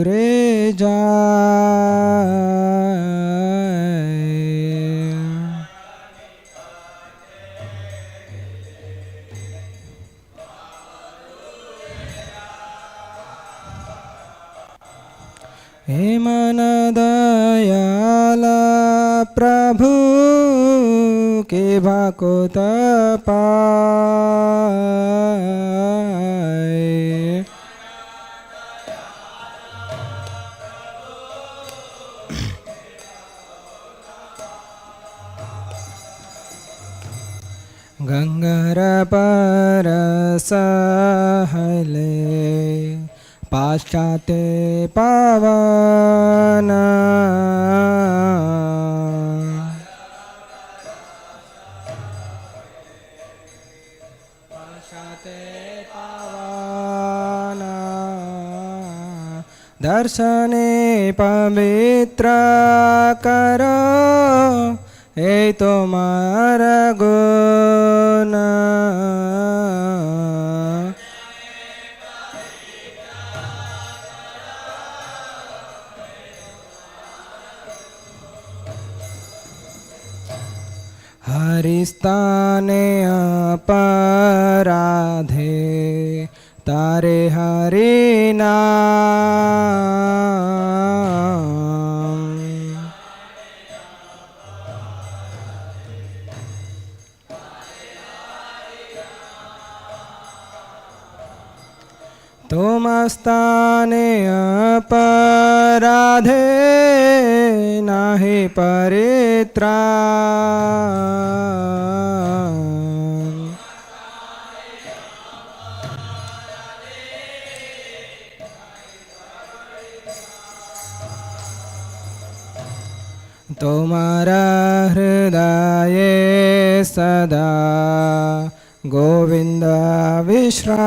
शुक्रे जाए। हे मन दयाला प्रभु के भाकुत पाए। गंगर पर सहले पाश्चात्य पावन। पाश्चात्य पावन दर्शने पवित्र करो हे तुम्हारा गुण। हरिस्ताने अपराधे तारे हरि नाम। तुम स्थाने अपराधे नाहि परित्राण। तुम्हारा हृदय सदा गोविंद विश्राम।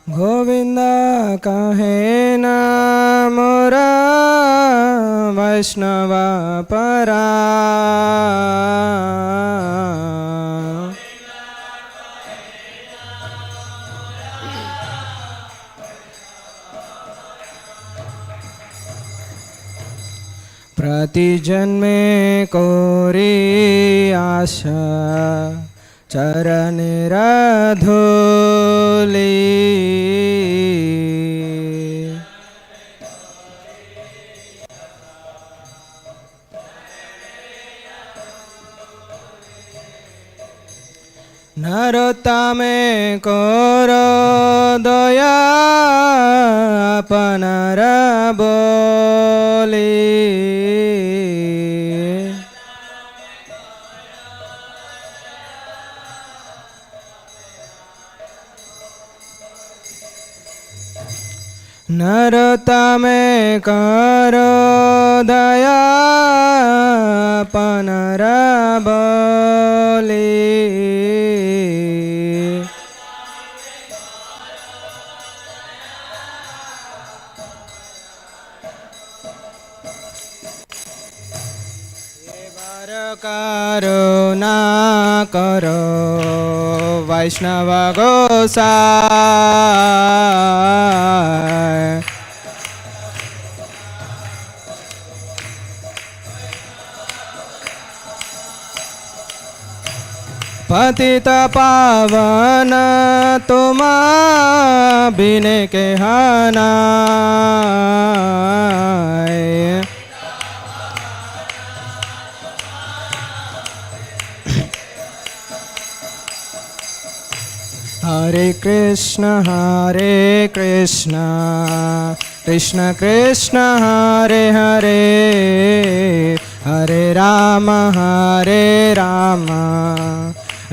गोविंद कहे न मोरा वैष्णव परा। प्रति जन्मे कोरी आशा चरण धूली। नरोत्तमे करो दया अपनार बोली। नरोत्तमे करो दया अपनार बोली। करुणा करो वैष्णव गोसाई। पतित पावन तुम बिन के हनाए। हरे कृष्ण कृष्ण कृष्ण हरे हरे, हरे Ram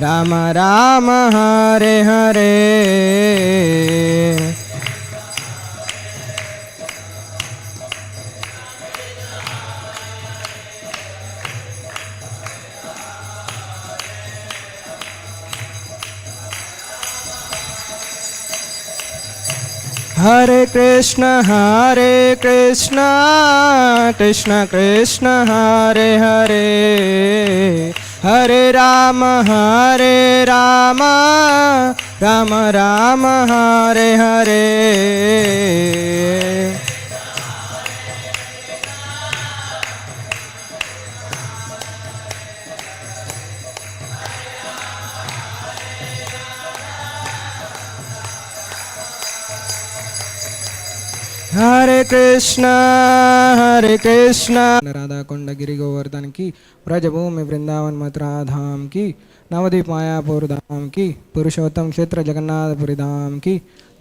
Ram Ram Hare Hare. Hare Krishna, Krishna Krishna, Hare Hare, Hare Rama, Rama Rama, Hare Hare. Hare Krishna Radha Kund Giri Govardhan की ब्रजभूमि वृंदावन मथुरा धाम की नवद्वीप मायापुर धाम की पुरुषोत्तम क्षेत्र जगन्नाथपुरी धाम की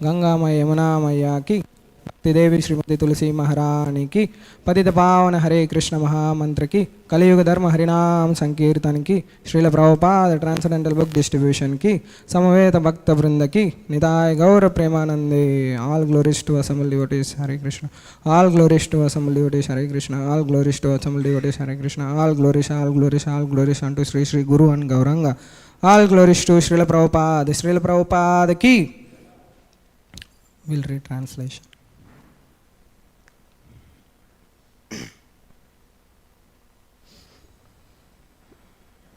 गंगा मैया यमुना मैया की भक्ति देवी श्रीमती तुलसी महारानी की पतित पावन हरे कृष्ण महामंत्र की कलियुग धर्म हरिनाम संकीर्तन की Srila Prabhupada transcendental book distribution की समवेत भक्त वृंद की निताय गौर प्रेमानंदे. All glories to assembled devotees, Hare Krishna. All glories to assembled devotees, Hare Krishna. All glories to assembled devotees, Hare Krishna. All glories unto Sri Guru and Gauranga. All glories to Srila Prabhupada ki. We'll read translation.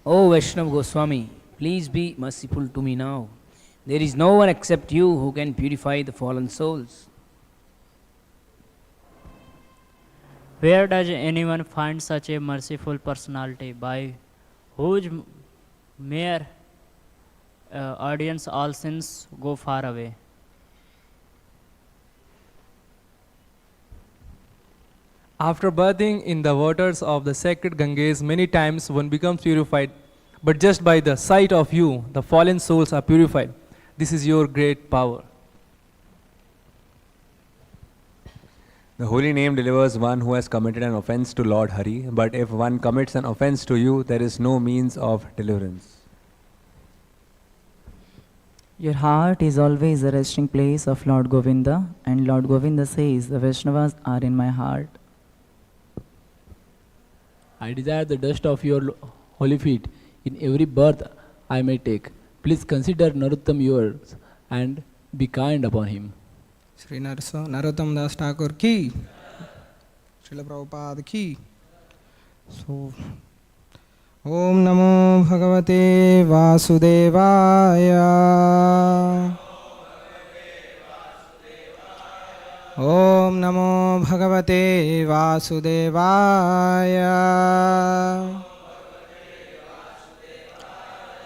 O Vaishnava Goswami, please be merciful to me now. There is no one except you who can purify the fallen souls. Where does anyone find such a merciful personality by whose mere audience all sins go far away? After bathing in the waters of the sacred Ganges, many times one becomes purified, but just by the sight of you, the fallen souls are purified. This is your great power. The holy name delivers one who has committed an offense to Lord Hari, but if one commits an offense to you, there is no means of deliverance. Your heart is always the resting place of Lord Govinda, and Lord Govinda says, the Vaishnavas are in my heart. I desire the dust of your holy feet in every birth I may take. Please consider Narottam yours and be kind upon him. Sri Narottam Das Thakur ki, Srila Prabhupada ki. So, Om Namo Bhagavate Vasudevaya. Om Namo Bhagavate Vasudevaya.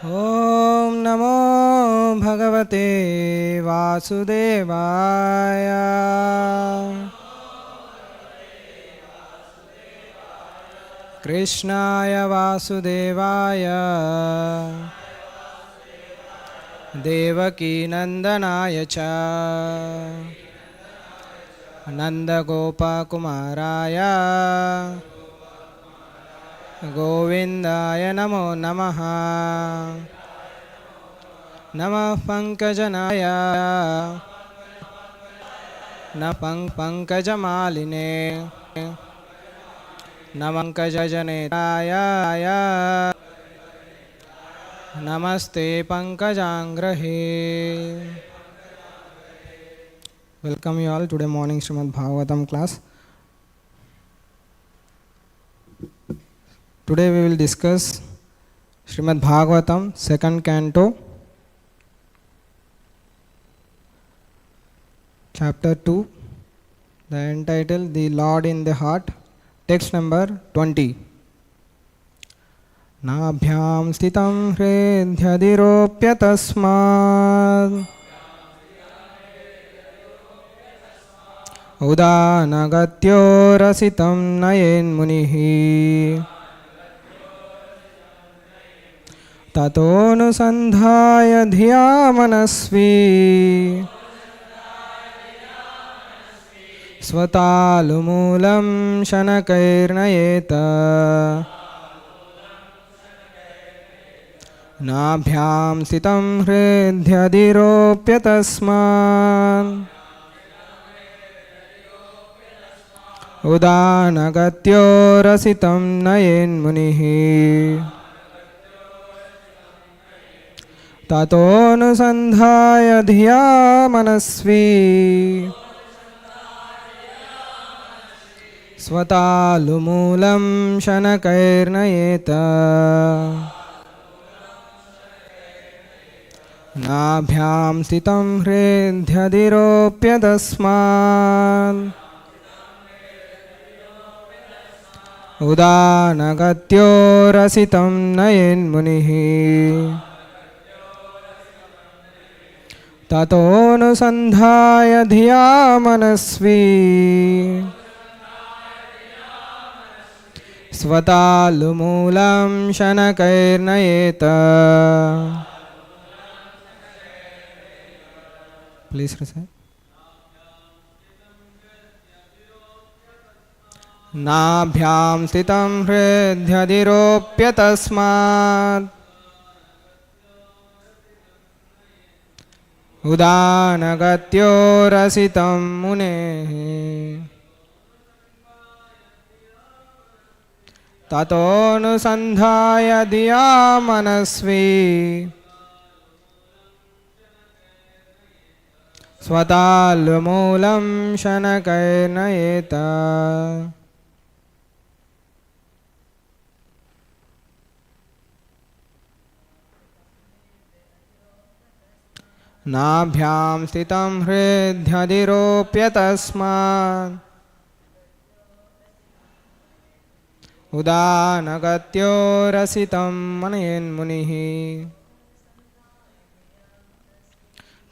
Om Namo Bhagavate Vasudevaya. Krishnaya Vasudevaya. Devaki Nandanaya cha. Nanda Gopa Kumaraya. Govindaya Namo Namaha. Namah Pankajanaya. Napang Pankajamaline. Namankajanetaya. Namaste Pankajangrahe. Welcome you all today morning Śrīmad-Bhāgavatam class. Today we will discuss Śrīmad-Bhāgavatam, second canto, chapter 2, the entitled The Lord in the Heart, text number 20. Nabhyam stitam hridhyadiropya tasmad Udanagатyo rasitam nayen munihi Tatonusandhaya dhiya manasvi Svatalumulam shanakairnayeta Nabhyam sitam hridhyadiropya tasman Udanagатyo rasitam nayen munihi Tatonusandhaya dhiya manasvi स्वतालुमूलं शनकैर्नयेत नाभ्यां स्थितं हृद्यधिरोप्यतस्मात् उदानगत्यो रसितं नयेन्मुनिः ततोऽनुसन्धाय धिया मनस्वी स्वतालुमूलं शनकैर्नयेत. Please recite. नाभ्यां स्थितं हृद्यधिरोप्यतस्मात् उदानगत्यो रसितं मुनेः ततोऽनुसन्धाय धिया मनस्वी स्वतालुमूलं शनकैर्नयेत. नाभ्यां स्थितं हृद्यधिरोप्यतस्मात् उदानगत्यो रसितं मनयेन्मुनिः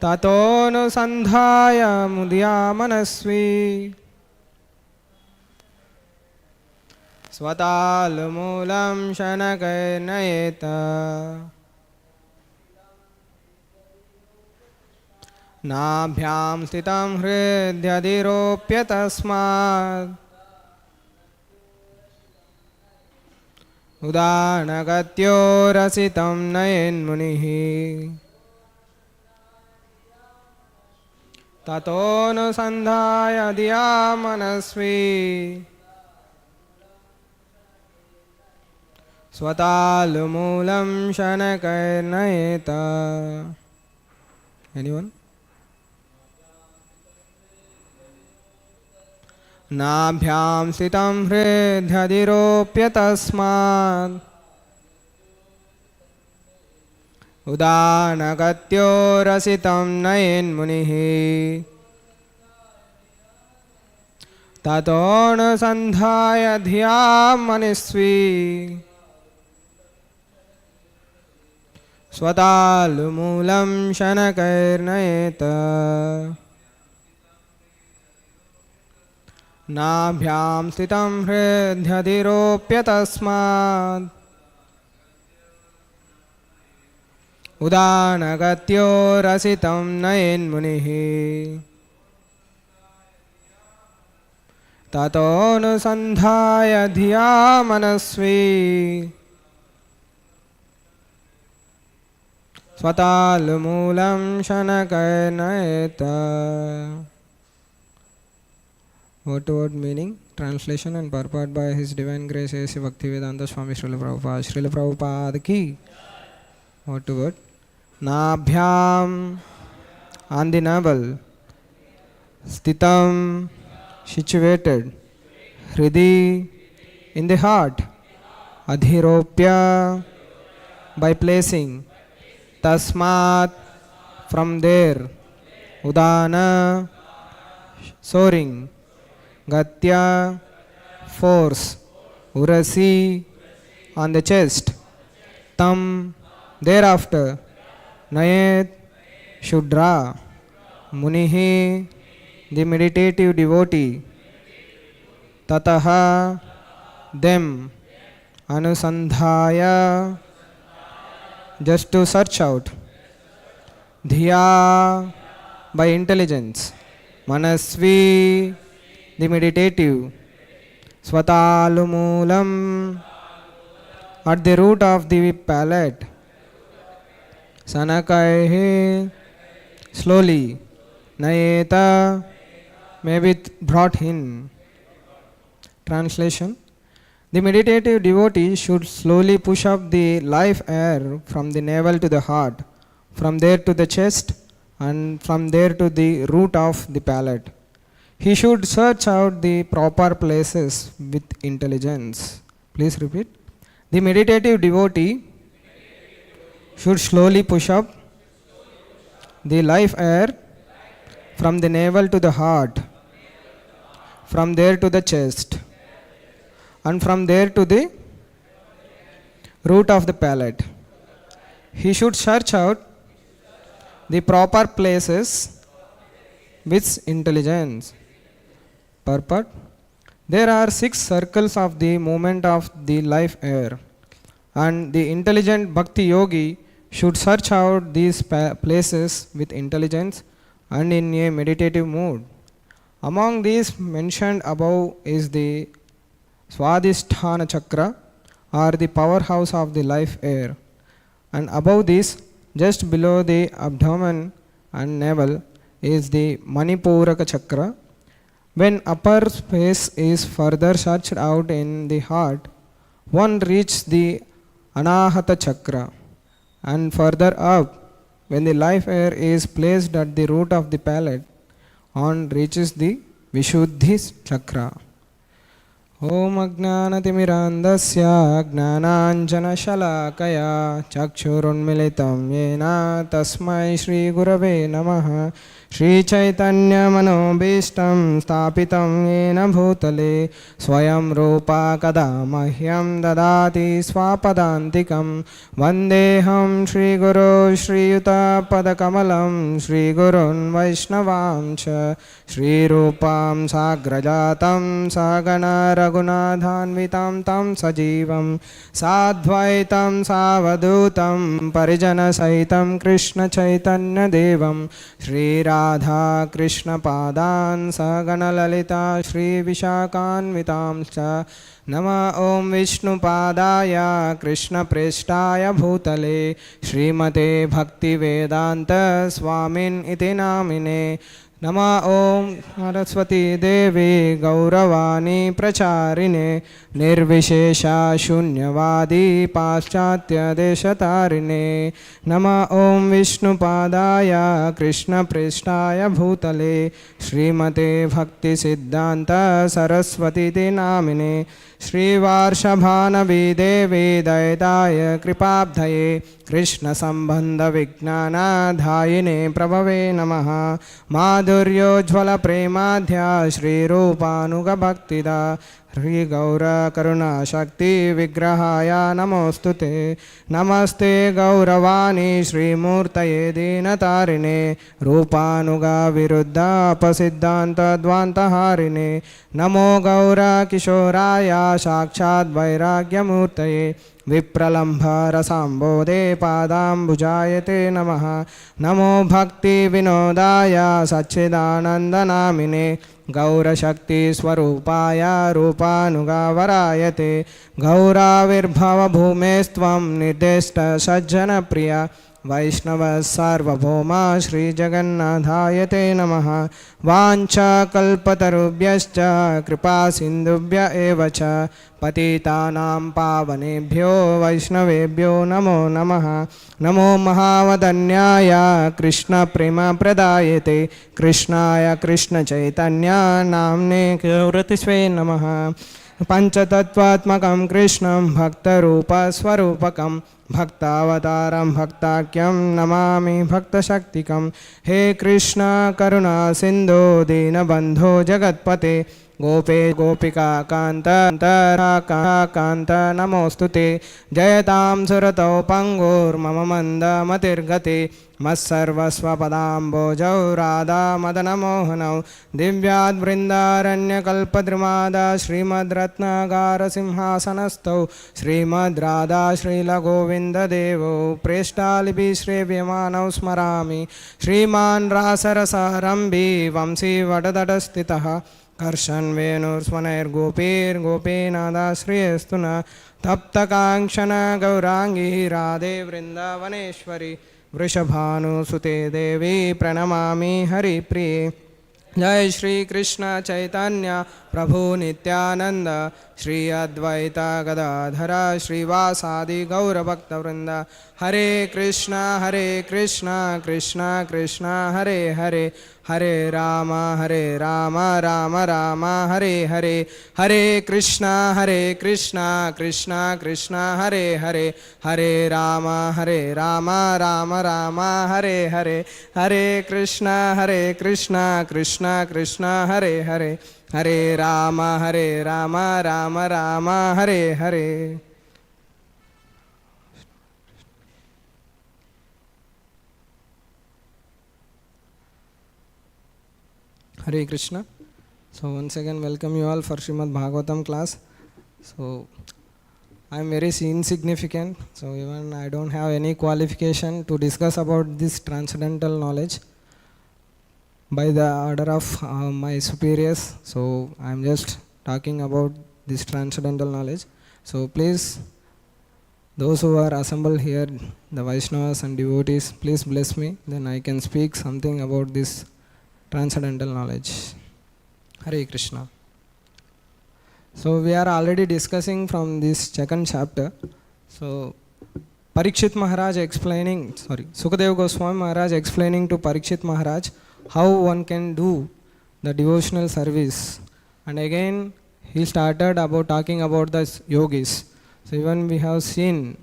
ततोऽनुसन्धाय मुदिया मनस्वी स्वतालुमूलं शनकैर्नयेत. नाभ्यां स्थितं हृद्यधिरोप्यतस्मात् उदानगत्यो रसितं नयेन्मुनिः ततोऽनुसन्धाय धिया मनस्वी स्वतालुमूलं शनकैर्नयेत. Anyone? नाभ्यां स्थितं हृद्यधिरोप्यतस्मात् उदानगत्यो रसितं नयेन्मुनिः ततोऽनुसन्धाय धिया मनस्वी स्वतालुमूलं शनकैर्नयेत. नाभ्यां स्थितं हृद्यधिरोप्यतस्मात् उदानगत्यो रसितं नयेन्मुनिः ततोऽनुसन्धाय धिया मनस्वी स्वतालुमूलं शनकैर्नयेत. Word-to-word meaning, translation and purport by His Divine Grace A.C. Bhaktivedanta Swami Srila Prabhupada. Srila Prabhupada ki. Word-to-word. Nabhyam, on the navel. Sthitam, situated. Hridi, in the heart. Adhiropya, by placing. Tasmat, from there. Udana, soaring. Gatya, force. Urasi, on the chest. Tam, thereafter. Nayet, should draw. Munihi, the meditative devotee. Tataha, them. Anusandhaya, just to search out. Dhiya, by intelligence. Manasvi, the meditative. Svatalumulam, at the root of the palate. Sanakaihi, slowly. Nayeta, may be brought in. Translation. The meditative devotee should slowly push up the life air from the navel to the heart, from there to the chest, and from there to the root of the palate. He should search out the proper places with intelligence. Please repeat. The meditative devotee should slowly push up the life air from the navel to the heart, from there to the chest, and from there to the root of the palate. He should search out the proper places with intelligence. Purport. There are 6 circles of the movement of the life air, and the intelligent bhakti yogi should search out these places with intelligence and in a meditative mood. Among these mentioned above is the Swadhisthana chakra, or the powerhouse of the life air, and above this, just below the abdomen and navel, is the Manipuraka chakra. When upper space is further searched out in the heart, one reaches the Anahata chakra, and further up, when the life air is placed at the root of the palate, one reaches the Vishuddhi chakra. Om Ajnanatimirandasya Jnananjanashalakaya Chakshurunmilitam Yena Tasmai Shri Gurave Namaha. Shri Chaitanya Manobishtam Stapitam Yena Bhutale Swayam Rupa Kada Mahyam Dadati Swapadantikam Vandeham Shri Guru Shri Yuta Padakamalam Shri Gurun Vaishnavam Cha Shri Rupam Sagrajatam Sagana Raghunathanvitam Tam Sajivam Sadvaitam Savadutam Parijana Saitam Krishna Chaitanya Devam Shri Radha Krishna Padan Sagana Lalita Shri Vishakanvitam Cha Nama Om Vishnu Padaya Krishna Preshtaya Bhutale Srimate Bhakti Vedanta Swamin Iti Namine Nama Om Saraswati Devi Gauravani Pracharine Nirvishesha Shunyavadi Paschatya Deshatarine Nama Om Vishnu Padaya Krishna Preshtaya Bhutale Srimate Bhakti Siddhanta Saraswati Namine Shri Varshabhanavi Devi Daitaya Kripabdhaye Krishna Sambandha Vijnana Dhayine Prabhave Namaha Madhuryojvala Premadhya Shri Rupanuga Bhaktida Shri Gaura Karuna Shakti Vigrahaya Namostute Namaste Gauravani Shri Murtaye Dinatarine Rupanuga Viruddha Pasiddhanta Dvantaharine Namo Gaura Kishoraya Sakshat Vairagya Murtaye Vipralambha Rasambode Padambujayate Namaha Namo Bhakti Vinodaya Sachidananda Namine Gaura Shakti Swarupaya Rupanuga Varayate Gaura Virbhava Bhumestvam Nidesta Sajjana Priya Vaishnava Sarvabhoma Shri Jagannadhayate Namaha Vancha Kalpatarubhyascha Kripa Sindhubhya Evacha Patitanam Pavanebhyo Vaishnavebhyo Namo Namaha Namo Mahavadanyaya Krishna Prema Pradayate Krishnaya Krishna Chaitanya Namne Gauratisve Namaha Panchatattvatmakam Krishnam Bhakta Rupa Swarupakam Bhaktavataram Bhaktakyam Namami Bhakta Shaktikam He Krishna Karuna Sindhu Dinabandho Jagatpate Gope Gopika Kanta Kanta Namostute Jayatam Surato Pangur Mama Manda Matirgate Massarvasvapadambojau Radha Madana Mohanau Divyad Vrindaranya Kalpadrimada Śrīmad Ratnagara Simhasanastau Śrīmad Radha Śrīla Govinda Devo Preshtalipi Shrevyamanav Smarami Śrīman Rasarasarambi Vamsi Vadadadastitaha Karshan Venur Swanair Gopir Gopinada Shriyastuna Taptakanshana Gaurangi Radhe Vrindavaneshwari Vrishabhanu Sute Devi Pranamami Hari Priye Jai Shri Krishna Chaitanya Prabhu Nityananda Shri Advaita Gadadhara Shri Vasadi Gaura Bhakta Vrinda Hare Krishna Krishna Krishna Hare Hare Hare Rama, Rama Rama, Hare Hare, Hare Krishna, Krishna Krishna, Hare Hare, Hare Rama, Rama Rama, Hare Hare, Hare Krishna, Krishna Krishna, Hare Hare, Hare Rama, Rama Rama, Hare Hare. Hare Krishna. So once again welcome you all for Śrīmad-Bhāgavatam class. So I am very insignificant, so even I don't have any qualification to discuss about this transcendental knowledge by the order of my superiors. So I am just talking about this transcendental knowledge. So please, those who are assembled here, the Vaishnavas and devotees, please bless me, then I can speak something about this transcendental knowledge. Hare Krishna. So we are already discussing from this second chapter. So Pariksit Maharaj Sukadeva Goswami Maharaj explaining to Pariksit Maharaj how one can do the devotional service. And again he started about talking about the yogis. So even we have seen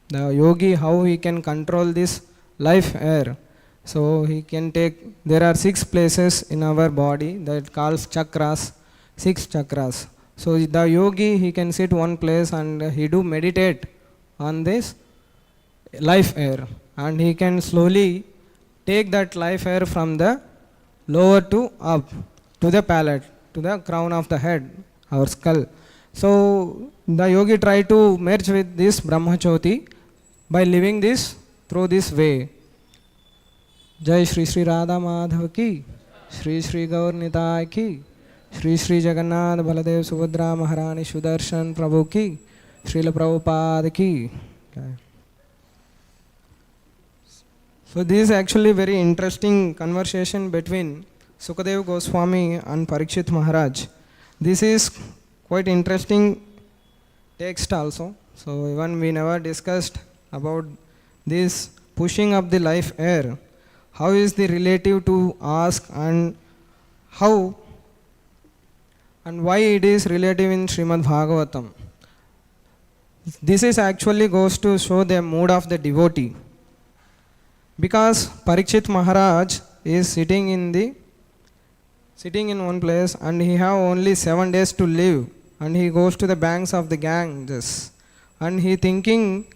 the yogi, how he can control this life air. So he can take, there are 6 places in our body that calls chakras, 6 chakras. So the yogi, he can sit one place and he do meditate on this life air, and he can slowly take that life air from the lower to up to the palate, to the crown of the head, our skull. So the yogi try to merge with this Brahmachoti by living this through this way. Jai Shri Shri Radha Madhav ki, Shri Shri Gaur Nitai ki, Shri Shri Jagannath Baladev Subhadra Maharani Sudarshan Prabhu ki, Srila Prabhupada ki. So this is actually very interesting conversation between Sukadeva Goswami and Pariksit Maharaj. This is quite interesting text also. So even we never discussed about this pushing up the life air. How is the relative to ask, and how and why it is relative in Śrīmad-Bhāgavatam. This is actually goes to show the mood of the devotee. Because Pariksit Maharaj is sitting in one place and he have only 7 days to live, and he goes to the banks of the Ganges and he thinking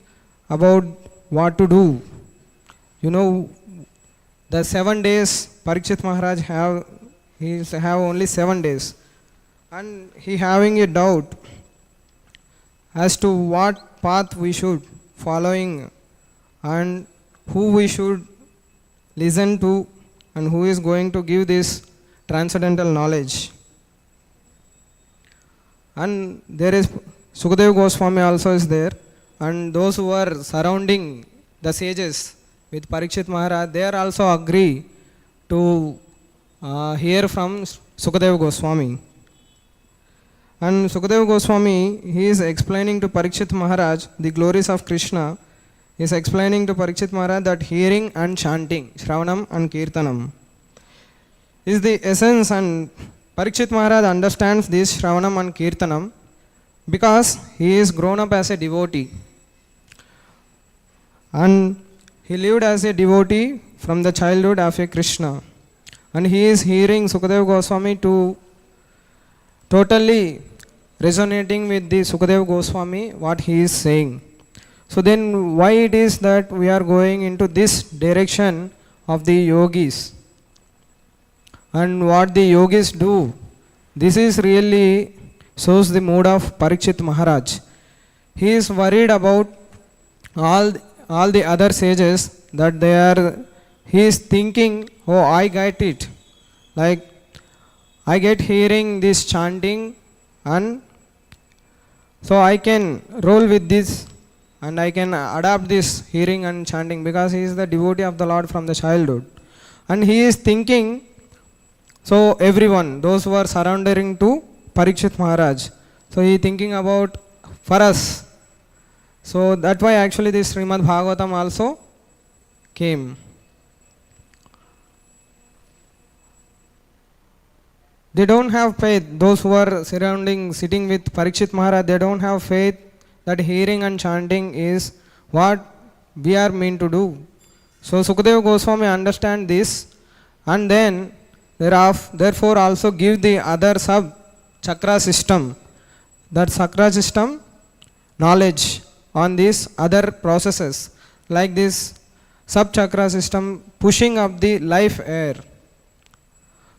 about what to do. You know, the 7 days Pariksit Maharaj have only 7 days, and he having a doubt as to what path we should following and who we should listen to and who is going to give this transcendental knowledge. And there is Sukadeva Goswami also is there, and those who are surrounding the sages with Pariksit Maharaj, they are also agree to hear from Sukadeva Goswami. And Sukadeva Goswami, he is explaining to Pariksit Maharaj the glories of Krishna. He is explaining to Pariksit Maharaj that hearing and chanting, Shravanam and Kirtanam, is the essence, and Pariksit Maharaj understands this Shravanam and Kirtanam because he is grown up as a devotee. And he lived as a devotee from the childhood of a Krishna. And he is hearing Sukadeva Goswami to totally resonating with the Sukadeva Goswami, what he is saying. So then why it is that we are going into this direction of the yogis? And what the yogis do? This is really shows the mood of Pariksit Maharaj. He is worried about all the other sages, that he is thinking, oh, I get it. Like, I get hearing this chanting, and so I can roll with this and I can adapt this hearing and chanting because he is the devotee of the Lord from the childhood. And he is thinking, so everyone, those who are surrounding to Pariksit Maharaj, so he is thinking about for us. So that's why actually this Śrīmad-Bhāgavatam also came. they don't have faith. Those who are sitting with Pariksit Maharaj, they don't have faith that hearing and chanting is what we are meant to do. So Sukadeva Goswami understand this, and then therefore also give the other sub chakra system. That chakra system knowledge on these other processes, like this sub chakra system pushing up the life air.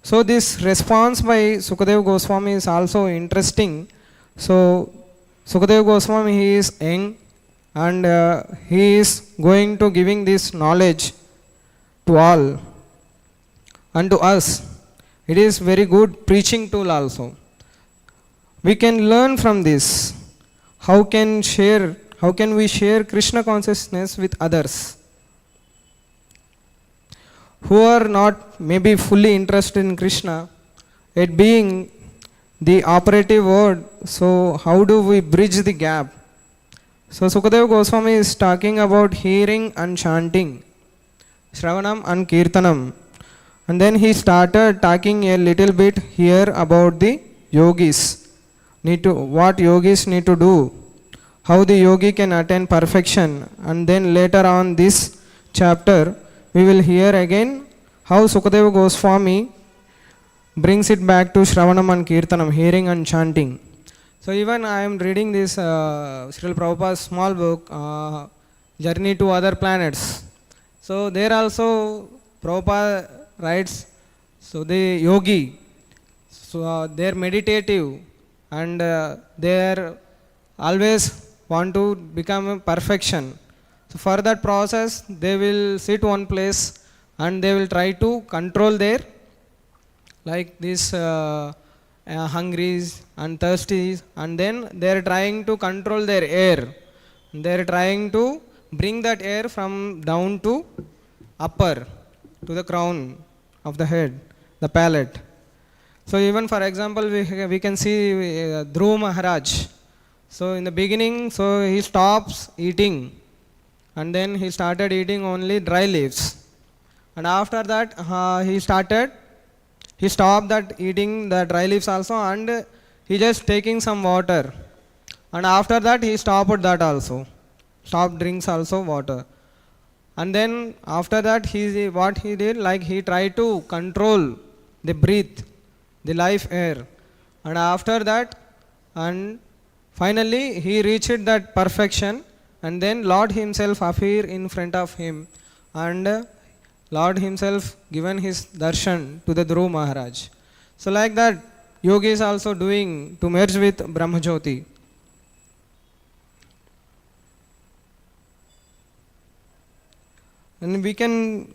So this response by Sukadeva Goswami is also interesting. So Sukadeva Goswami, he is young, and he is going to giving this knowledge to all and to us. It is very good preaching tool also. We can learn from this. How can we share Krishna consciousness with others who are not maybe fully interested in Krishna, it being the operative word? So how do we bridge the gap? So Sukadeva Goswami is talking about hearing and chanting, Shravanam and Kirtanam. And then he started talking a little bit here about the yogis. What yogis need to do, how the yogi can attain perfection. And then later on this chapter, we will hear again how Sukadeva Goswami brings it back to Shravanam and Kirtanam, hearing and chanting. So even I am reading this Srila Prabhupada's small book, Journey to Other Planets. So there also Prabhupada writes, so the yogi, so they are meditative, and they are always want to become perfection. So for that process, they will sit one place and they will try to control their, like this hungries and thirsties, and then they are trying to control their air. They are trying to bring that air from down to upper, to the crown of the head, the palate. So even for example, we can see Dhruva Maharaj. So in the beginning, so he stops eating, and then he started eating only dry leaves. And after that, he stopped that eating the dry leaves also, and he just taking some water. And after that, he stopped that also. Stopped drinks also water. And then after that, what he did, like he tried to control the breath, the life air. And after that, and finally he reached that perfection, and then Lord himself appeared in front of him, and Lord himself given his darshan to the Dhruva Maharaj. So like that, yogi is also doing to merge with Brahmajyoti. And we can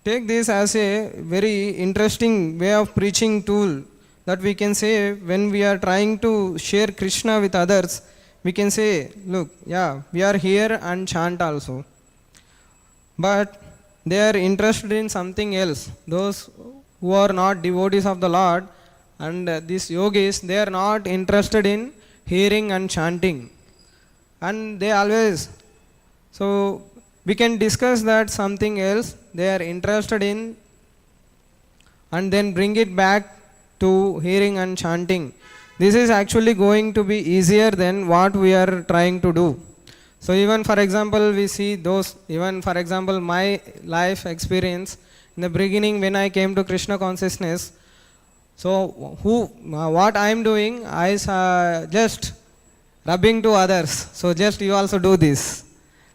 take this as a very interesting way of preaching tool, that we can say when we are trying to share Krishna with others, we can say, look, yeah, we are here and chant also. But they are interested in something else. Those who are not devotees of the Lord, and these yogis, they are not interested in hearing and chanting. And they always, so we can discuss that something else they are interested in, and then bring it back to hearing and chanting. This is actually going to be easier than what we are trying to do. So even for example, we see those, even for example, my life experience in the beginning when I came to Krishna consciousness. So what I am doing, I just rubbing to others. So just you also do this.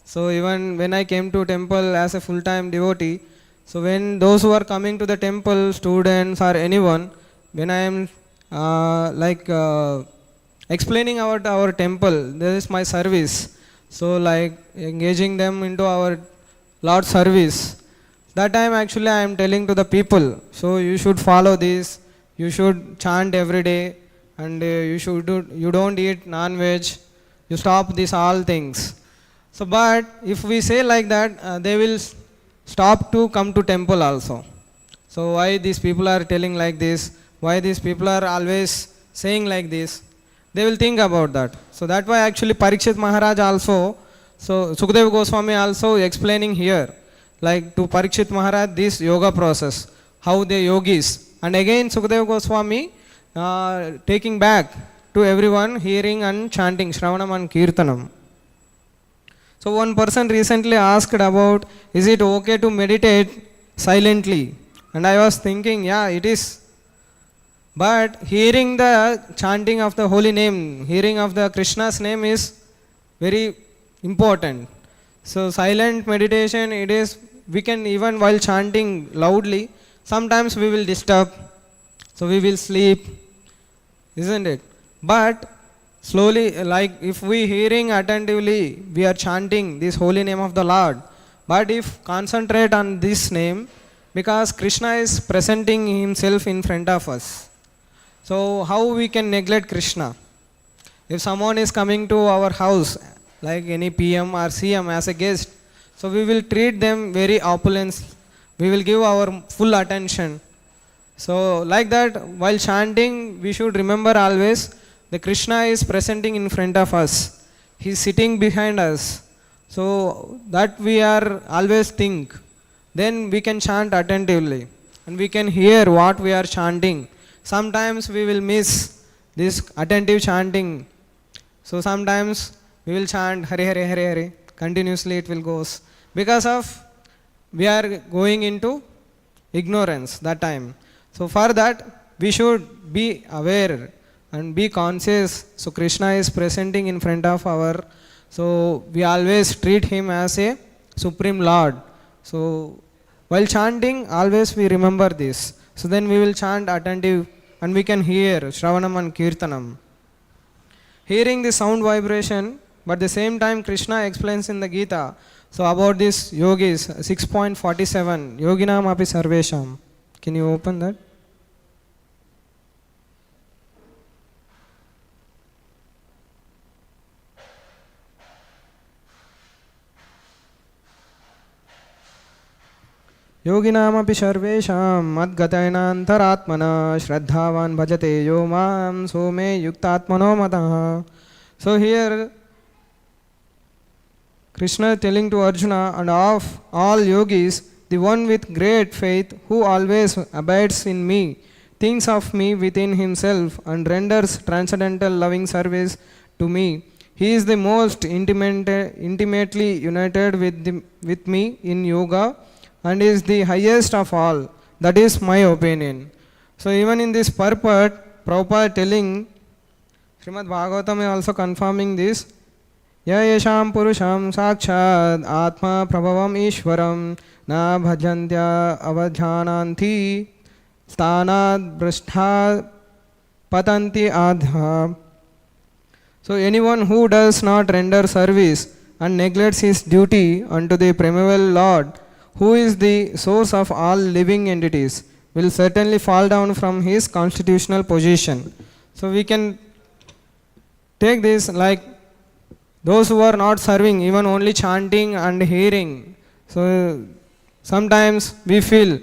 So even when I came to temple as a full-time devotee, so when those who are coming to the temple, students or anyone, when I am explaining about our temple, this is my service. So like engaging them into our Lord's service. That time actually I am telling to the people, so you should follow this, you should chant every day, and you don't eat non-veg, you stop these all things. So but if we say like that, they will stop to come to temple also. So why these people are telling like this, why these people are always saying like this, they will think about that. So that's why actually Pariksit Maharaj also, so Sukadeva Goswami also explaining here, like to Pariksit Maharaj this yoga process, how the yogis, And again Sukadeva Goswami taking back to everyone hearing and chanting Shravanam and Kirtanam. So one person recently asked about, is it okay to meditate silently? And I was thinking, yeah, it is. But hearing the chanting of the holy name, hearing of the Krishna's name is very important. So silent meditation, it is, we can even while chanting loudly, sometimes we will disturb, so we will sleep, isn't it? But slowly, like if we hearing attentively, we are chanting this holy name of the Lord. But if concentrate on this name, because Krishna is presenting himself in front of us. So how we can neglect Krishna? If someone is coming to our house, like any PM or CM as a guest, so we will treat them very opulence. We will give our full attention. So like that, while chanting, we should remember always the Krishna is presenting in front of us. He is sitting behind us. So that we are always think. Then we can chant attentively and we can hear what we are chanting. Sometimes we will miss this attentive chanting. So sometimes we will chant Hare Hare Hare Hare. Continuously it will goes. Because of we are going into ignorance that time. So for that we should be aware and be conscious. So Krishna is presenting in front of our, so we always treat him as a supreme Lord. So while chanting, always we remember this. So then we will chant attentive and we can hear Shravanam and Kirtanam. Hearing the sound vibration, but the same time Krishna explains in the Gita, so about this yogis, 6.47, Yoginam api sarvesham. Can you open that? योगिनामपि सर्वेषां मद्गतेनान्तरात्मना श्रद्धावान् भजते यो मां सोमे युक्तात्मनो मतः. So here Krishna telling to Arjuna, and of all yogis, the one with great faith who always abides in me, thinks of me within himself and renders transcendental loving service to me. He is the most intimately united with me in yoga and is the highest of all. That is my opinion. So even in this purport, Prabhupada telling, Śrīmad-Bhāgavatam is also confirming this. Ya yesham purusham sakshad atma prabhavam ishwaram na bhajantya avajhananti sthanad brashtha patanti adha. So anyone who does not render service and neglects his duty unto the primeval Lord, who is the source of all living entities, will certainly fall down from his constitutional position. So we can take this like those who are not serving, even only chanting and hearing. So sometimes we feel,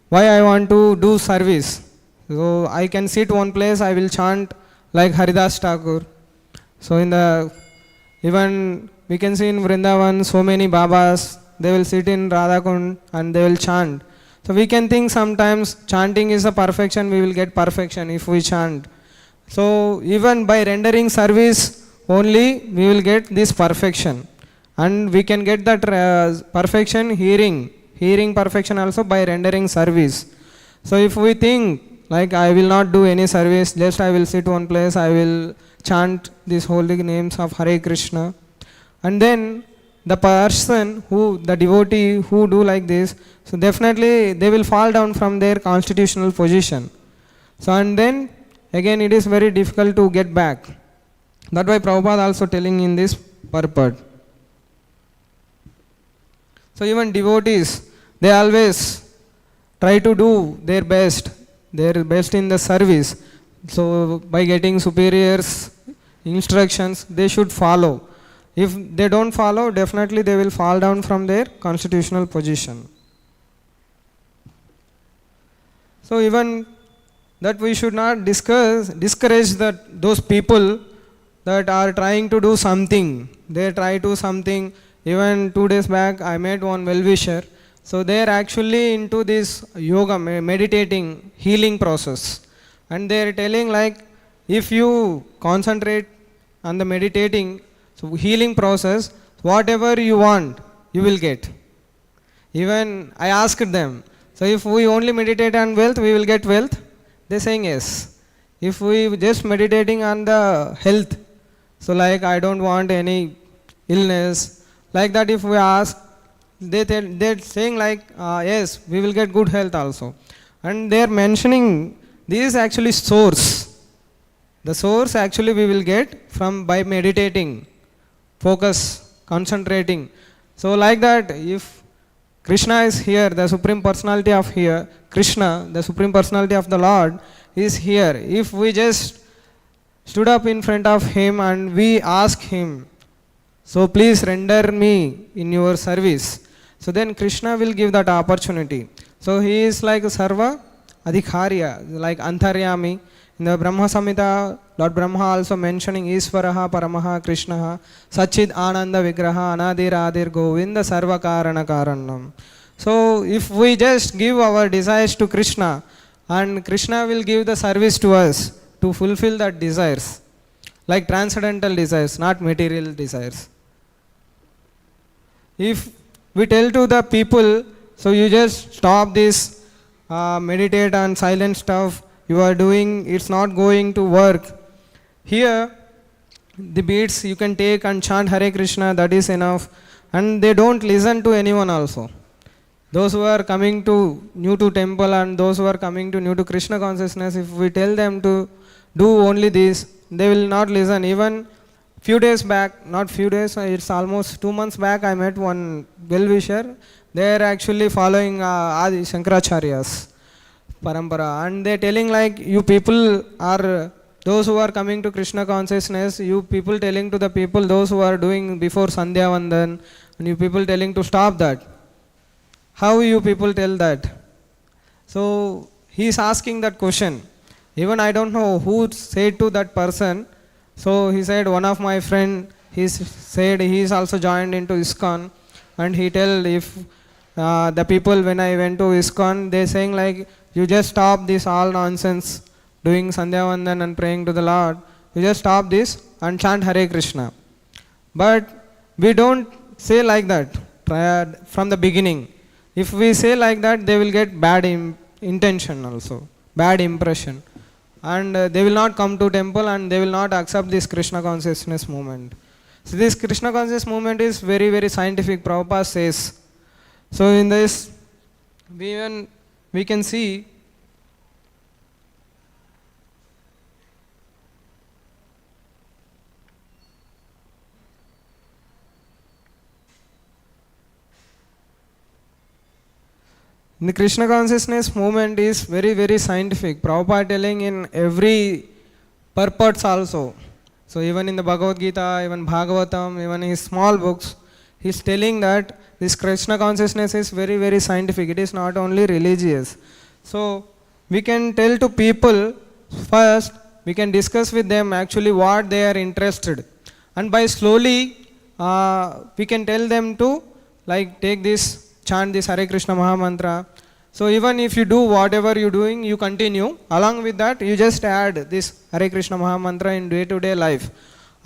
why I want to do service? So I can sit one place, I will chant like Haridas Thakur. So in the, even we can see in Vrindavan, so many Babas, they will sit in Radhakund and they will chant. So we can think sometimes chanting is a perfection, we will get perfection if we chant. So even by rendering service only, we will get this perfection. And we can get that perfection hearing perfection also by rendering service. So if we think like I will not do any service, just I will sit one place, I will chant these holy names of Hare Krishna. And then the person who, the devotee who do like this, so definitely they will fall down from their constitutional position. So and then again it is very difficult to get back. That's why Prabhupada also telling in this purport. So even devotees, they always try to do their best in the service. So by getting superiors instructions, they should follow. If they don't follow, definitely they will fall down from their constitutional position. So even that we should not discourage those people that are trying to do something. They try to something. Even 2 days back, I met one well-wisher So they are actually into this yoga, meditating, healing process. And they are telling like, if you concentrate on the meditating, so healing process, whatever you want, you will get. Even I asked them, so if we only meditate on wealth, we will get wealth? They saying yes. If we just meditating on the health, so like I don't want any illness, like that if we ask, they're saying like, yes, we will get good health also. And they're mentioning this is actually source. The source actually we will get from by meditating, focus, concentrating. So like that, if Krishna is here, the Supreme Personality of here, Krishna, the Supreme Personality of the Lord is here. If we just stood up in front of him and we ask him, so please render me in your service. So then Krishna will give that opportunity. So he is like Sarva Adhikarya, like Antaryami. In the Brahma Samhita, Lord Brahma also mentioning Isvaraha Paramaha Krishnaha Sachid Ananda Vigraha Anadir Adir Govinda Sarva Karana Karanam. So if we just give our desires to Krishna, and Krishna will give the service to us to fulfill that desires, like transcendental desires, not material desires. If we tell to the people, so you just stop this, meditate on silent stuff, you are doing, it's not going to work. Here, the beats you can take and chant Hare Krishna, that is enough. And they don't listen to anyone also. Those who are coming to new to temple and those who are coming to new to Krishna consciousness, if we tell them to do only this, they will not listen. Even few days back, not few days, it's almost 2 months back, I met one well-wisher. They are actually following Adi Shankaracharya's parampara, and they are telling like, you people are, those who are coming to Krishna consciousness, you people telling to the people, those who are doing before Sandhya Vandan, and you people telling to stop that. How you people tell that? So he is asking that question. Even I don't know who said to that person. So he said, one of my friend, he said he is also joined into ISKCON, and he tell if the people when I went to ISKCON, they saying like, you just stop this all nonsense, doing Sandhya Vandan and praying to the Lord. You just stop this and chant Hare Krishna. But we don't say like that from the beginning. If we say like that, they will get bad intention also, bad impression. And they will not come to temple and they will not accept this Krishna consciousness movement. So this Krishna consciousness movement is very, very scientific, Prabhupada says. So in this, we can see the Krishna consciousness movement is very, very scientific. Prabhupada telling in every purports also. So even in the Bhagavad Gita, even Bhagavatam, even in his small books, he is telling that this Krishna consciousness is very, very scientific. It is not only religious. So we can tell to people, first we can discuss with them actually what they are interested. And by slowly we can tell them to like take this, chant this Hare Krishna Maha Mantra. So even if you do whatever you doing, you continue. Along with that, you just add this Hare Krishna Maha Mantra in day-to-day life.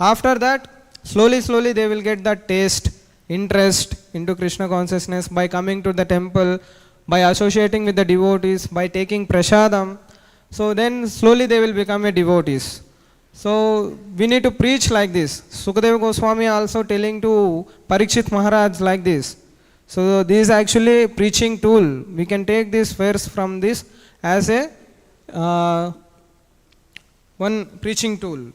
After that, slowly, slowly they will get that taste, interest into Krishna consciousness by coming to the temple, by associating with the devotees, by taking prasadam. So then slowly they will become a devotees. So we need to preach like this. Sukadeva Goswami also telling to Pariksit Maharaj like this. So this is actually preaching tool. We can take this verse from this as a one preaching tool.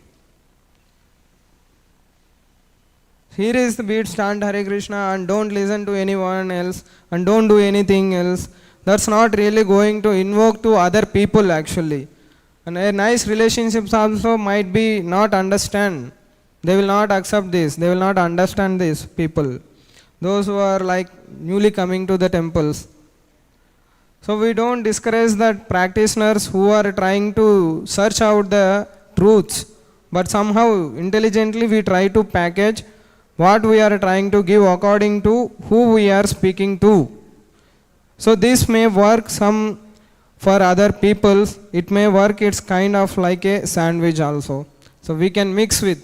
Here is the beat, chant Hare Krishna and don't listen to anyone else and don't do anything else. That's not really going to invoke to other people actually. And a nice relationships also might be not understand. They will not accept this. They will not understand this people. Those who are like newly coming to the temples. So we don't discourage that practitioners who are trying to search out the truths, but somehow intelligently we try to package what we are trying to give according to who we are speaking to. So this may work some for other people, it may work, it's kind of like a sandwich also. So we can mix with.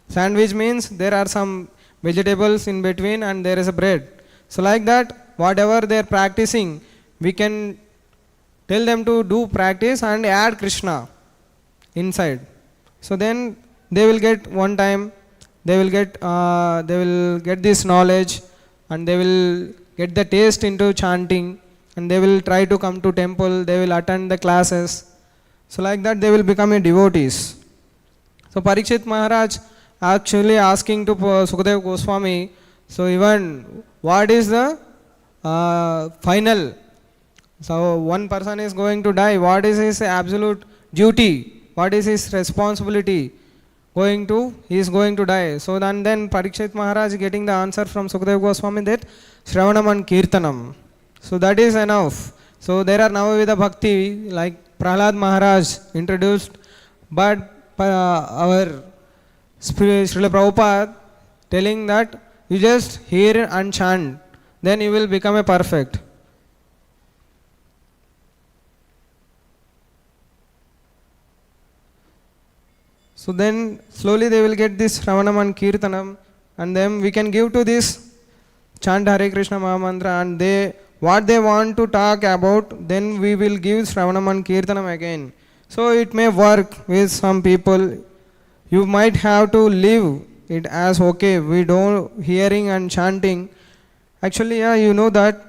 Sandwich means there are some vegetables in between and there is a bread. So like that, whatever they are practicing, we can tell them to do practice and add Krishna inside. So then they will get one time, they will get this knowledge, and they will get the taste into chanting, and they will try to come to temple, they will attend the classes. So like that they will become a devotees. So Pariksit Maharaj actually asking to Sukadeva Goswami, so even what is the final? So one person is going to die, what is his absolute duty? What is his responsibility? He is going to die. So then Pariksit Maharaj getting the answer from Sukadeva Goswami that Shravanam and Kirtanam. So that is enough. So there are Navavida Bhakti like Prahlad Maharaj introduced, but our Srila Prabhupada telling that you just hear and chant, then you will become a perfect. So then slowly they will get this Shravanam and Kirtanam, and then we can give to this chant Hare Krishna Mahamantra, and what they want to talk about, then we will give Shravanam and Kirtanam again. So it may work with some people. You might have to leave it as okay, we don't hearing and chanting. Actually, yeah, you know that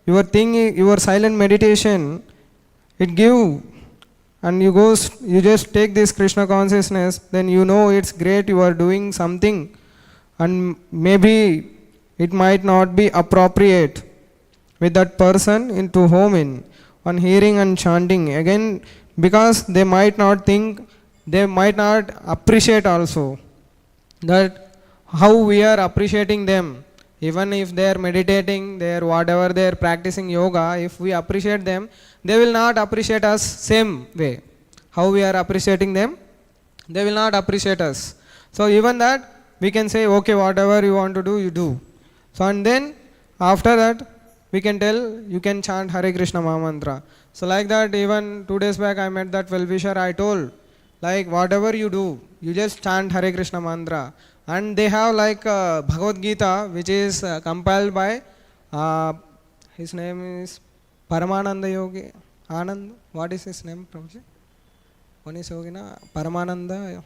your silent meditation, it give, and you just take this Krishna consciousness, then you know it's great, you are doing something, and maybe it might not be appropriate with that person into whom on hearing and chanting again, because they might not think, they might not appreciate also that how we are appreciating them. Even if they are meditating, whatever they are practicing yoga, if we appreciate them, they will not appreciate us same way. How we are appreciating them, they will not appreciate us. So even that we can say, okay, whatever you want to do, you do. So and then after that we can tell, you can chant Hare Krishna Mahamantra. So like that, even 2 days back I met that well-wisher, I told, like whatever you do, you just chant Hare Krishna Mantra. And they have like Bhagavad Gita, which is compiled by, his name is Paramananda Yogi, Anand, what is his name, Prabhuji? One is Yogina, Paramananda.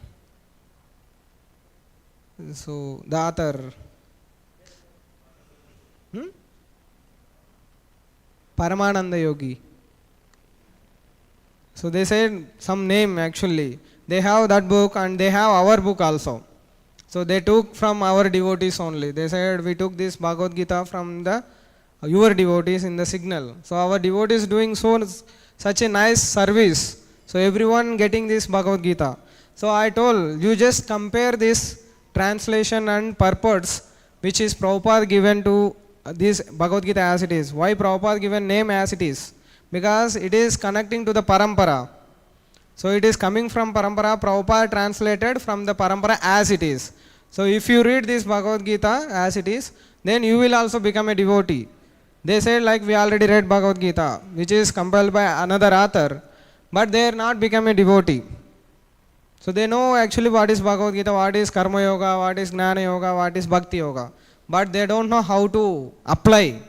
So the author, Paramananda Yogi. So they said some name actually. They have that book and they have our book also. So they took from our devotees only. They said we took this Bhagavad Gita from your devotees in the signal. So our devotees doing such a nice service. So everyone getting this Bhagavad Gita. So I told, you just compare this translation and purports which is Prabhupada given to this Bhagavad Gita as it is. Why Prabhupada given name as it is? Because it is connecting to the parampara. So it is coming from parampara, Prabhupada translated from the parampara as it is. So if you read this Bhagavad Gita as it is, then you will also become a devotee. They said like we already read Bhagavad Gita, which is compiled by another author, but they are not become a devotee. So they know actually what is Bhagavad Gita, what is Karma Yoga, what is Jnana Yoga, what is Bhakti Yoga, but they don't know how to apply.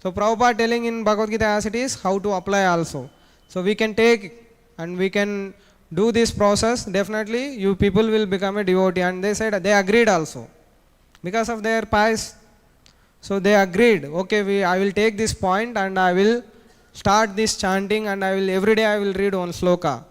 So Prabhupada telling in Bhagavad Gita as it is, how to apply also. So we can take and we can do this process, definitely you people will become a devotee. And they said, they agreed also, because of their pious. So they agreed, okay, I will take this point and I will start this chanting, and every day I will read one sloka.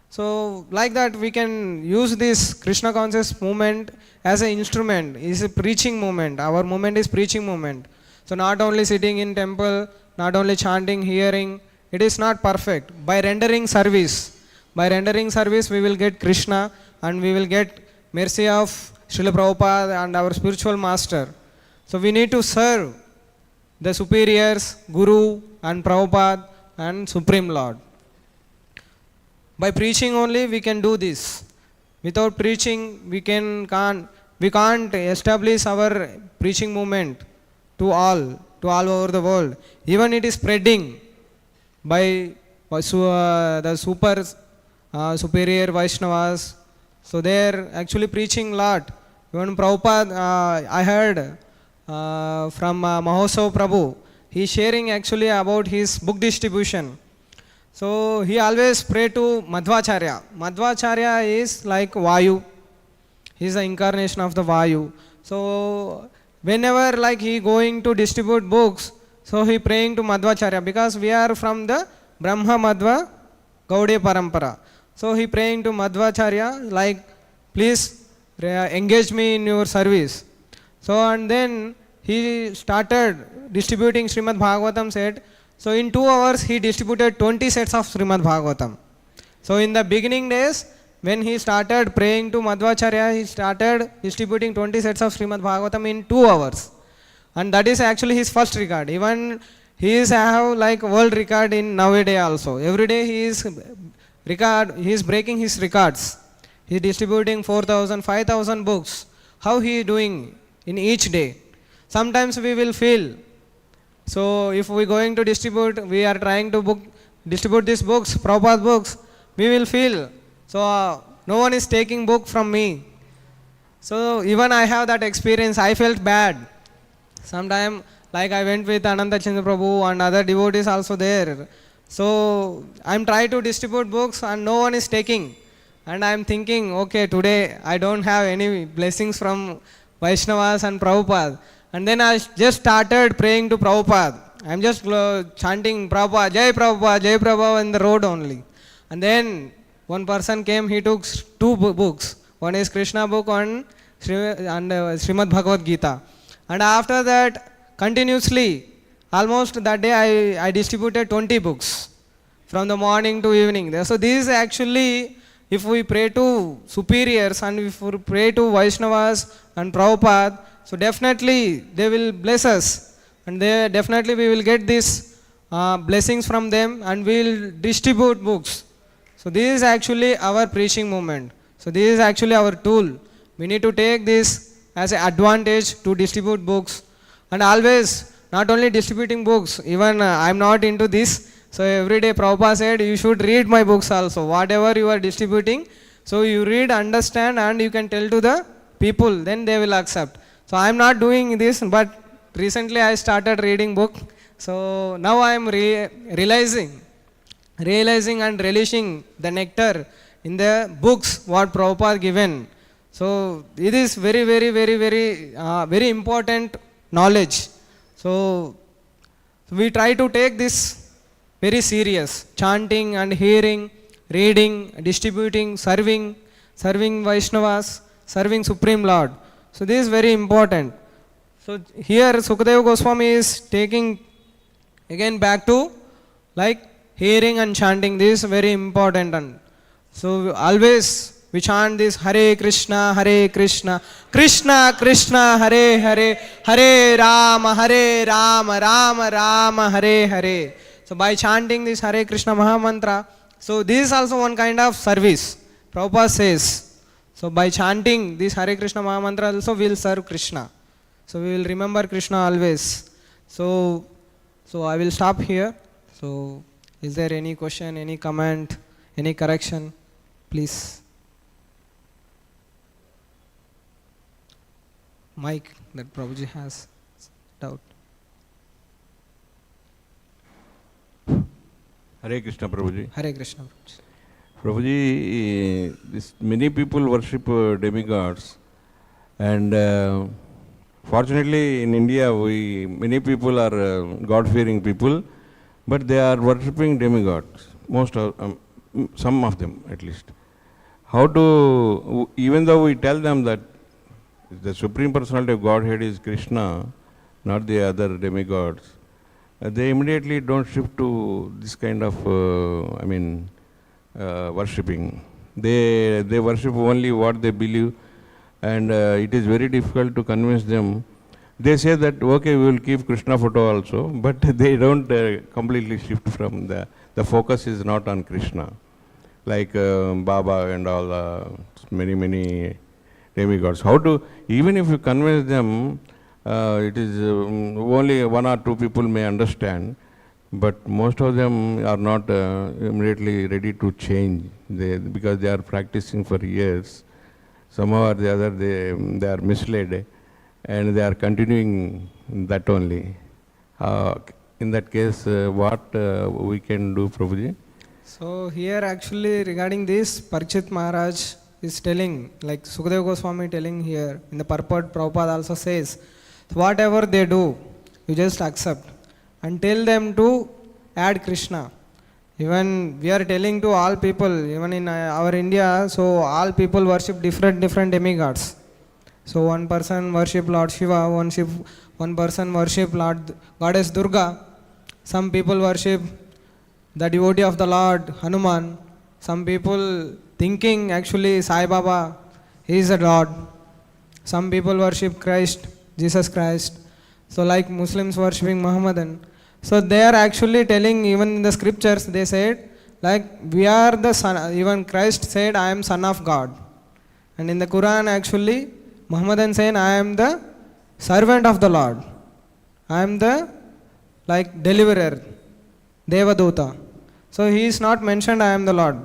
So like that we can use this Krishna conscious movement as an instrument. It is a preaching movement. Our movement is preaching movement. So not only sitting in temple, not only chanting, hearing, it is not perfect. By rendering service we will get Krishna, and we will get mercy of Srila Prabhupada and our spiritual master. So we need to serve the superiors, Guru and Prabhupada and Supreme Lord. By preaching only we can do this. Without preaching we can't establish our preaching movement to all, to all over the world. Even it is spreading by the superior Vaishnavas. So they are actually preaching lot. Even Prabhupada, I heard from Maharaja Prabhu, he is sharing actually about his book distribution. So he always pray to Madhvacharya. Madhvacharya is like Vayu. He is the incarnation of the Vayu. So whenever like he going to distribute books, so he praying to Madhvacharya, because we are from the Brahma Madhva Gaudiya Parampara. So he praying to Madhvacharya like, please engage me in your service. So and then he started distributing Śrīmad-Bhāgavatam set. So in 2 hours he distributed 20 sets of Śrīmad-Bhāgavatam. So in the beginning days, when he started praying to Madhvacharya, he started distributing 20 sets of Śrīmad-Bhāgavatam in 2 hours. And that is actually his first record. Even he is have like world record in nowadays also. Every day he is breaking his records. He is distributing 4,000, 5,000 books. How he is doing in each day? Sometimes we will feel, so if we going to distribute, we are trying to distribute these books, Prabhupada books, we will feel, so no one is taking book from me. So even I have that experience, I felt bad. Sometime like I went with Ananda Chandra Prabhu and other devotees also there. So I am trying to distribute books and no one is taking. And I am thinking, okay, today I don't have any blessings from Vaishnavas and Prabhupada. And then I just started praying to Prabhupada. I am just chanting Prabhupada, Jai Prabhupada in the road only. And then one person came, he took 2 books. One is Krishna book and Śrīmad-Bhāgavad And after that, continuously, almost that day I distributed 20 books from the morning to evening. So this is actually, if we pray to superiors and if we pray to Vaishnavas and Prabhupada, so definitely they will bless us, and definitely we will get these blessings from them, and we will distribute books. So this is actually our preaching movement. So this is actually our tool. We need to take this as an advantage to distribute books, and always not only distributing books, even I am not into this. So every day Prabhupada said, you should read my books also. Whatever you are distributing, so you read, understand, and you can tell to the people, then they will accept. So I am not doing this, but recently I started reading book. So now I am realizing and relishing the nectar in the books what Prabhupada given. So it is very, very, very, very important knowledge. So we try to take this very serious. Chanting and hearing, reading, distributing, serving Vaishnavas, serving Supreme Lord. So this is very important. So here Sukadeva Goswami is taking again back to like hearing and chanting. This is very important. And so always we chant this Hare Krishna, Krishna Krishna, Hare Hare, Hare Rama, Rama Rama, Hare Hare. So by chanting this Hare Krishna Mahamantra, so this is also one kind of service. Prabhupada says, so by chanting this Hare Krishna Mahamantra also we will serve Krishna. So we will remember Krishna always. So I will stop here. So is there any question, any comment, any correction? Please. Mic that Prabhuji has doubt. Hare Krishna Prabhuji. Hare Krishna Prabhuji. Prabhuji, many people worship demigods, and fortunately in India many people are God-fearing people, but they are worshipping demigods, some of them at least. How to, even though we tell them that the Supreme Personality of Godhead is Krishna, not the other demigods, they immediately don't shift to this kind of, worshipping. They worship only what they believe, and it is very difficult to convince them. They say that, okay, we will keep Krishna photo also, but they don't completely shift from the focus is not on Krishna. Like Baba and all, many demigods. How to, even if you convince them, it is only one or two people may understand, but most of them are not immediately ready to change because they are practicing for years. Somehow or the other they are misled and they are continuing that only. In that case, what we can do, Prabhuji? So here actually regarding this, Pariksit Maharaj is telling, like Sukadeva Goswami telling here, in the purport Prabhupada also says, whatever they do, you just accept and tell them to add Krishna. Even we are telling to all people, even in our India, so all people worship different demigods. So one person worship Lord Shiva, one person worship Lord Goddess Durga, some people worship the devotee of the Lord Hanuman, some people thinking actually Sai Baba, he is a Lord, some people worship Christ, Jesus Christ, so like Muslims worshipping Muhammadan. So they are actually telling, even in the scriptures they said, like we are the son, even Christ said, I am son of God. And in the Quran actually, Muhammadan saying, I am the servant of the Lord. I am the like deliverer, Devaduta. So he is not mentioned, I am the Lord.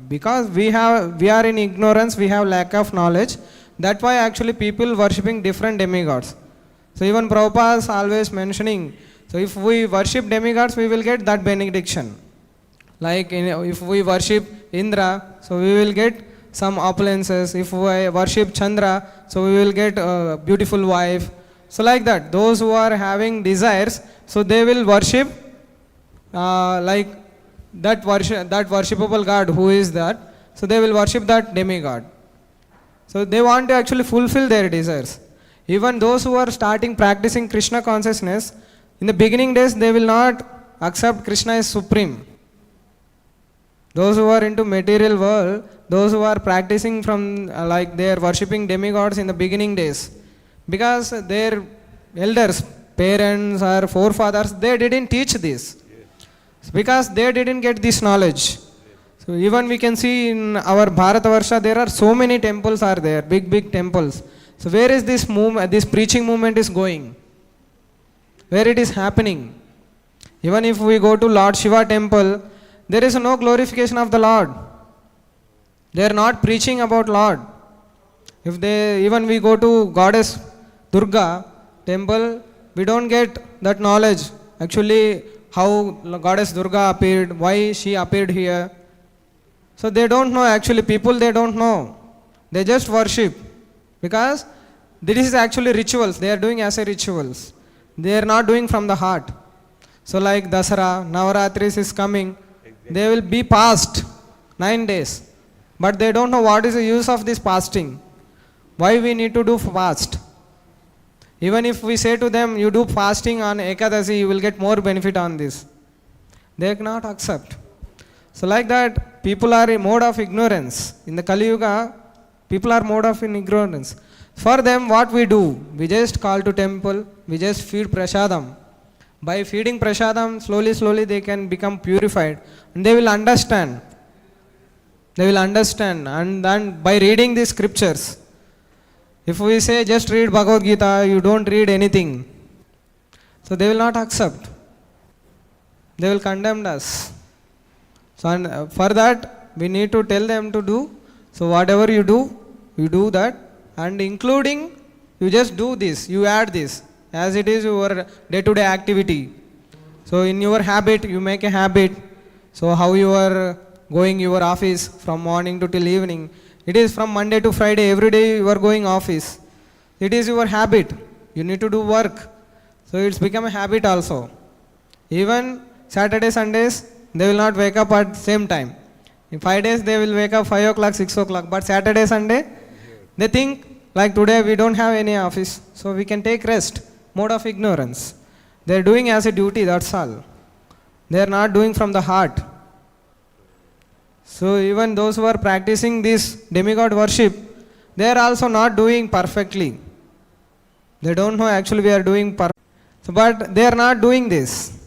Because we are in ignorance, we have lack of knowledge. That's why actually people worshipping different demigods. So even Prabhupada is always mentioning, so if we worship demigods, we will get that benediction. Like if we worship Indra, so we will get some opulences. If we worship Chandra, so we will get a beautiful wife. So like that, those who are having desires, so they will worship like that worshipable God. Who is that? So they will worship that demigod. So they want to actually fulfill their desires. Even those who are starting practicing Krishna consciousness, in the beginning days they will not accept Krishna as supreme. Those who are into material world, those who are practicing from like they are worshipping demigods in the beginning days, because their elders, parents or forefathers, they didn't teach this, because they didn't get this knowledge. So even we can see in our Bharatavarsha there are so many temples are there, big temples. So where is this movement, this preaching movement is going? Where it is happening? Even if we go to Lord Shiva temple, there is no glorification of the Lord. They are not preaching about Lord. If they, even we go to Goddess Durga temple, we don't get that knowledge. Actually, how Goddess Durga appeared, why she appeared here. So they don't know actually, people they don't know. They just worship. Because this is actually rituals, they are doing as a rituals. They are not doing from the heart. So like Dasara, Navaratris is coming, they will be fast 9 days. But they don't know what is the use of this fasting. Why we need to do fast. Even if we say to them, you do fasting on Ekadasi, you will get more benefit on this. They cannot accept. So like that, people are in mode of ignorance. In the Kali Yuga, people are mode of ignorance. For them, what we do? We just call to temple, we just feed prasadam. By feeding prasadam, slowly they can become purified. And they will understand. They will understand. And then by reading these scriptures, if we say just read Bhagavad Gita, you don't read anything. So they will not accept. They will condemn us. So and for that, we need to tell them to do. So whatever you do that. And including, you just do this, you add this, as it is your day-to-day activity. So in your habit, you make a habit. So how you are going your office from morning to till evening. It is from Monday to Friday, every day you are going office. It is your habit. You need to do work. So it's become a habit also. Even Saturday, Sundays, they will not wake up at same time. In 5 days, they will wake up 5 o'clock, 6 o'clock. But Saturday, Sunday, they think like today we don't have any office, so we can take rest. Mode of ignorance. They are doing as a duty, that's all. They are not doing from the heart. So even those who are practicing this demigod worship, they are also not doing perfectly. They don't know actually we are doing perfectly. So, but they are not doing this.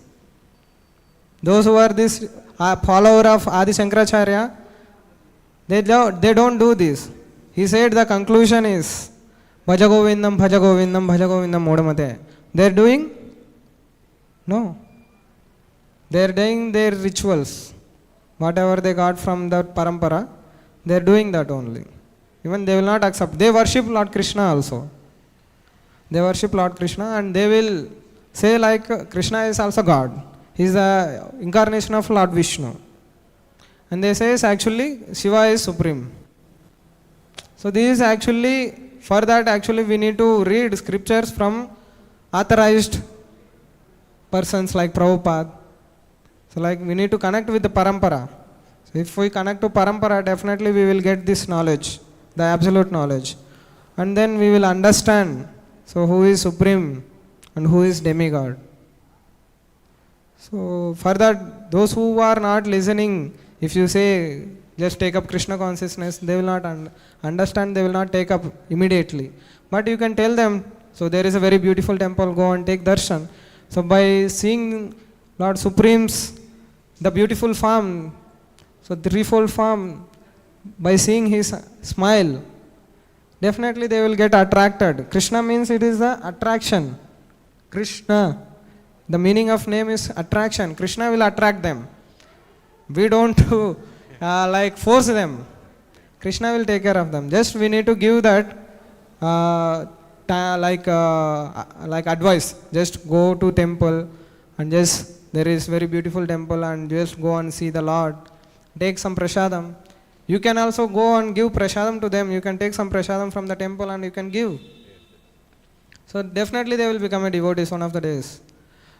Those who are this follower of Adi Shankaracharya, they don't do this. He said the conclusion is, Bhaja Govindam, Modamate. They are doing? No. They are doing their rituals. Whatever they got from the parampara, they are doing that only. Even they will not accept. They worship Lord Krishna also. They worship Lord Krishna and they will say like Krishna is also God. He is the incarnation of Lord Vishnu. And they say actually Shiva is supreme. So this is actually, for that actually we need to read scriptures from authorized persons like Prabhupada. So like we need to connect with the parampara. So if we connect to parampara, definitely we will get this knowledge, the absolute knowledge. And then we will understand, so who is supreme and who is demigod. So for that, those who are not listening, if you say just take up Krishna consciousness, they will not understand, they will not take up immediately. But you can tell them, so there is a very beautiful temple, go and take darshan. So by seeing Lord Supreme's, the beautiful form, so threefold form, by seeing his smile, definitely they will get attracted. Krishna means it is the attraction. Krishna, the meaning of name is attraction. Krishna will attract them. We don't like force them. Krishna will take care of them. Just we need to give that like advice. Just go to temple and just there is very beautiful temple and just go and see the Lord. Take some prasadam. You can also go and give prasadam to them. You can take some prasadam from the temple and you can give. So definitely they will become a devotee one of the days.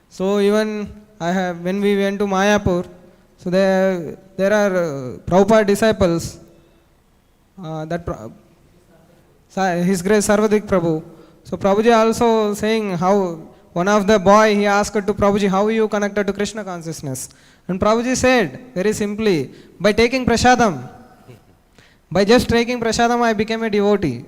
So even when we went to Mayapur, so there are Prabhupada disciples, His Grace Sarvadik Prabhu. So Prabhuji also saying how one of the boy he asked to Prabhuji, how you connected to Krishna consciousness? And Prabhuji said very simply, by taking prasadam. By just taking prasadam I became a devotee.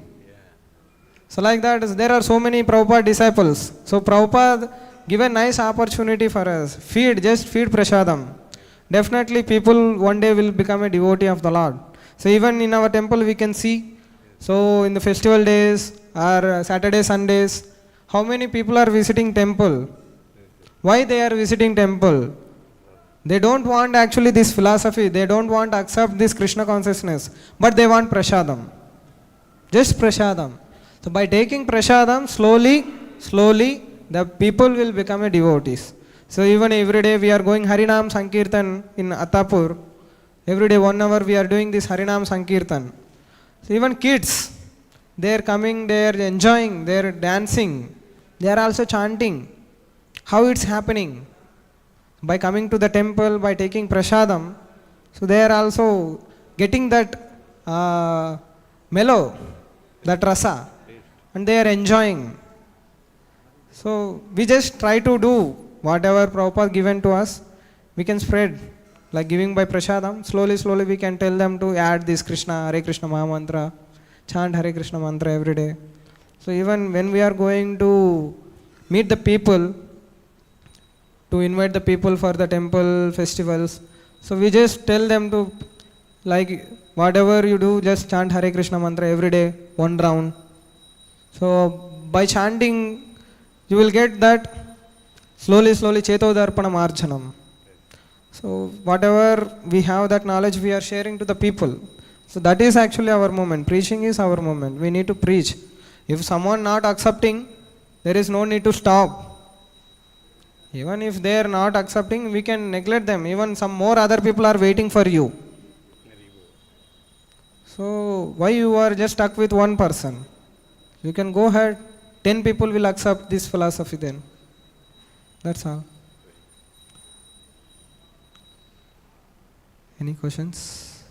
So like that, there are so many Prabhupada disciples. So Prabhupada give a nice opportunity for us. Just feed prasadam. Definitely people one day will become a devotee of the Lord. So even in our temple we can see, so in the festival days or Saturday, Sundays, how many people are visiting temple? Why they are visiting temple? They don't want actually this philosophy, they don't want to accept this Krishna consciousness, but they want prasadam. Just prasadam. So by taking prasadam, slowly the people will become a devotees. So even every day we are going Harinam Sankirtan in Attapur. Every day 1 hour we are doing this Harinam Sankirtan. So even kids, they are coming, they are enjoying, they are dancing, they are also chanting. How it's happening? By coming to the temple, by taking prasadam, so they are also getting that mellow, that rasa, and they are enjoying. So we just try to do whatever Prabhupada given to us, we can spread, like giving by prasadam. Slowly we can tell them to add this Krishna, Hare Krishna Maha Mantra, chant Hare Krishna Mantra every day. So even when we are going to meet the people, to invite the people for the temple festivals, so we just tell them to, like whatever you do, just chant Hare Krishna Mantra every day, 1 round. So by chanting, you will get that slowly Cheto Darpana Marjanam. So whatever we have, that knowledge we are sharing to the people. So that is actually our moment. Preaching is our moment. We need to preach. If someone not accepting, there is no need to stop. Even if they are not accepting, we can neglect them. Even some more other people are waiting for you. So why you are just stuck with one person? You can go ahead. 10 people will accept this philosophy then. That's all. Any questions?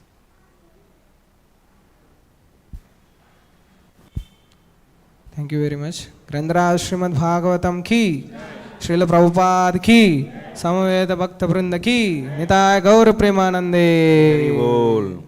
Thank you very much. Grandharaj Śrīmad-Bhāgavatam ki, Srila Prabhupada ki, Samaveda Bhakta Vrinda ki, Nitaya Gaur Premanande.